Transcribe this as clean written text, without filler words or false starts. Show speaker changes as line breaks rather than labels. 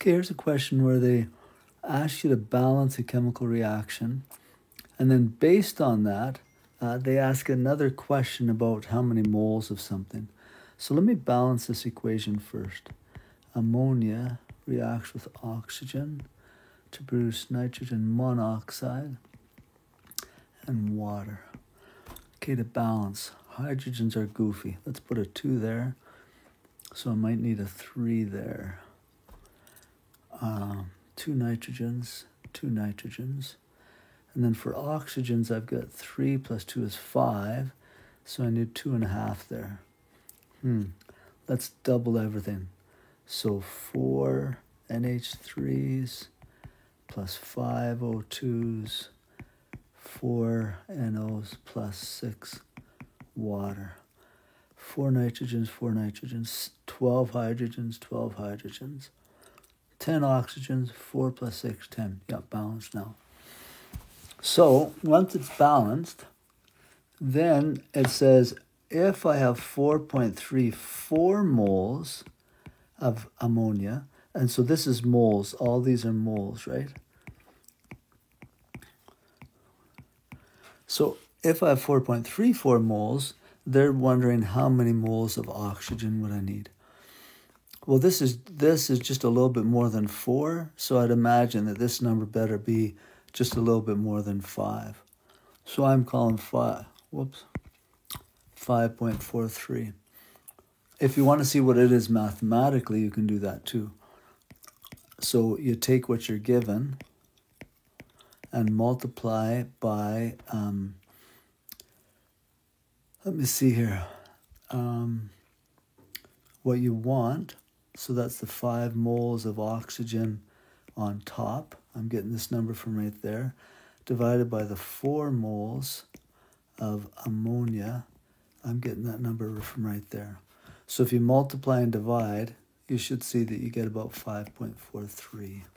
Okay, here's a question where they ask you to balance a chemical reaction, and then based on that, they ask another question about how many moles of something. So let me balance this equation first. Ammonia reacts with oxygen to produce nitrogen monoxide and water. Okay, to balance, hydrogens are goofy. Let's put a 2 there. So I might need a 3 there. 2 nitrogens, 2 nitrogens. And then for oxygens, I've got 3 plus 2 is 5. So I need 2.5 there. Let's double everything. So 4 NH3s plus 5 O2s, 4 NOs plus 6 water. 4 nitrogens, 12 hydrogens, 12 hydrogens. 10 oxygens, 4 plus 6, 10. Yeah, balanced now. So once it's balanced, then it says if I have 4.34 moles of ammonia, and so this is moles, all these are moles, right? So if I have 4.34 moles, they're wondering how many moles of oxygen would I need. Well, this is just a little bit more than 4, so I'd imagine that this number better be just a little bit more than 5. So I'm calling 5.43. If you want to see what it is mathematically, you can do that too. So you take what you're given and multiply by, let me see here, what you want. So that's the 5 moles of oxygen on top. I'm getting this number from right there. Divided by the 4 moles of ammonia. I'm getting that number from right there. So if you multiply and divide, you should see that you get about 5.43.